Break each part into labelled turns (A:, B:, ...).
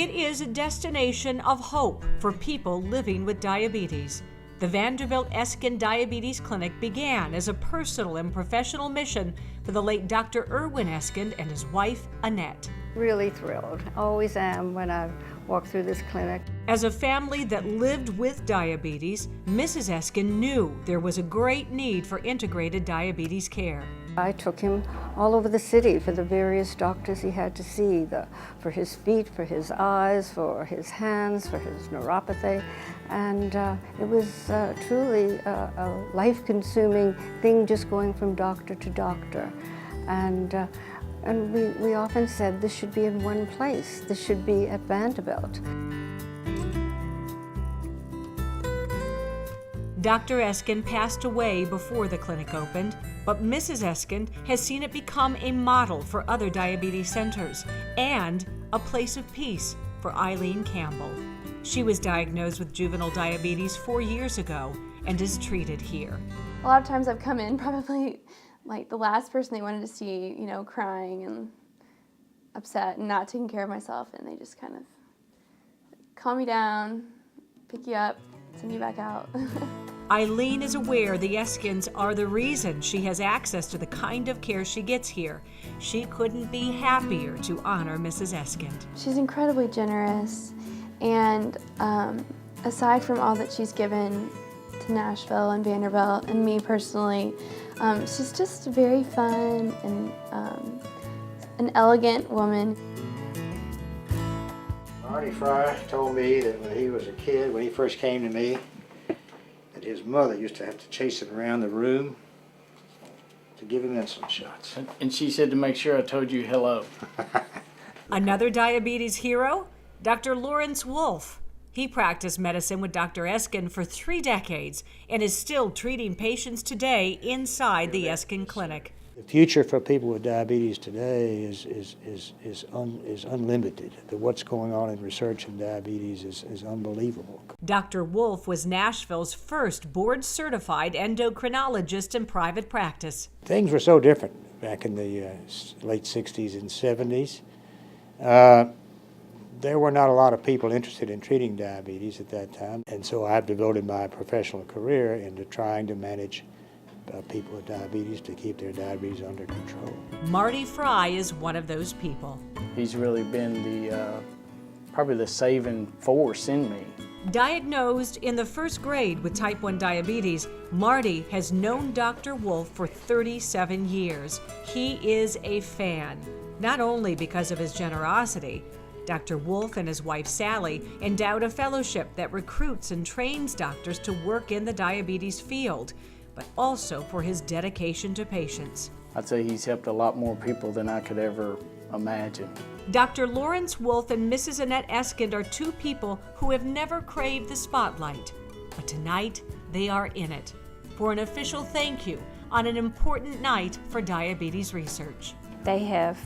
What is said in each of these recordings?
A: It is a destination of hope for people living with diabetes. The Vanderbilt Eskin Diabetes Clinic began as a personal and professional mission for the late Dr. Irwin Eskin and his wife, Annette.
B: Really thrilled. Always am when I walk through this clinic.
A: As a family that lived with diabetes, Mrs. Eskin knew there was a great need for integrated diabetes care.
B: I took him all over the city for the various doctors he had to see, for his feet, for his eyes, for his hands, for his neuropathy. And it was truly a life-consuming thing just going from doctor to doctor. And we often said this should be in one place. This should be at Vanderbilt.
A: Dr. Eskin passed away before the clinic opened, but Mrs. Eskin has seen it become a model for other diabetes centers and a place of peace for Eileen Campbell. She was diagnosed with juvenile diabetes 4 years ago and is treated here.
C: A lot of times I've come in probably like the last person they wanted to see, you know, crying and upset and not taking care of myself, and they just kind of calm me down, pick you up, send you back out.
A: Eileen is aware the Eskins are the reason she has access to the kind of care she gets here. She couldn't be happier to honor Mrs. Eskin.
C: She's incredibly generous, and aside from all that she's given to Nashville and Vanderbilt and me personally, she's just a very fun and an elegant woman.
D: Marty Fry told me that when he was a kid, when he first came to me, that his mother used to have to chase him around the room to give him insulin shots.
E: And she said to make sure I told you hello.
A: Another diabetes hero, Dr. Lawrence Wolf. He practiced medicine with Dr. Eskin for 3 decades and is still treating patients today inside the Eskin Clinic.
D: The future for people with diabetes today is unlimited. What's going on in research in diabetes is unbelievable.
A: Dr. Wolf was Nashville's first board-certified endocrinologist in private practice.
D: Things were so different back in the late 60s and 70s. There were not a lot of people interested in treating diabetes at that time, and so I've devoted my professional career into trying to manage people with diabetes to keep their diabetes under control.
A: Marty Fry is one of those people.
E: He's really been probably the saving force in me.
A: Diagnosed in the 1st grade with type 1 diabetes, Marty has known Dr. Wolf for 37 years. He is a fan, not only because of his generosity. Dr. Wolf and his wife Sally endowed a fellowship that recruits and trains doctors to work in the diabetes field, but also for his dedication to patients.
E: I'd say he's helped a lot more people than I could ever imagine.
A: Dr. Lawrence Wolf and Mrs. Annette Eskin are 2 people who have never craved the spotlight, but tonight they are in it for an official thank you on an important night for diabetes research.
F: They have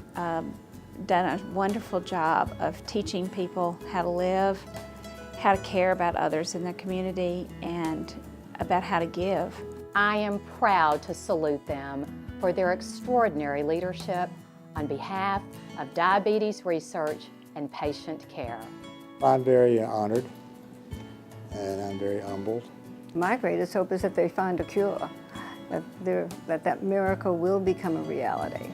F: done a wonderful job of teaching people how to live, how to care about others in the community, and about how to give.
G: I am proud to salute them for their extraordinary leadership on behalf of diabetes research and patient care.
D: I'm very honored and I'm very humbled.
B: My greatest hope is that they find a cure, that that miracle will become a reality.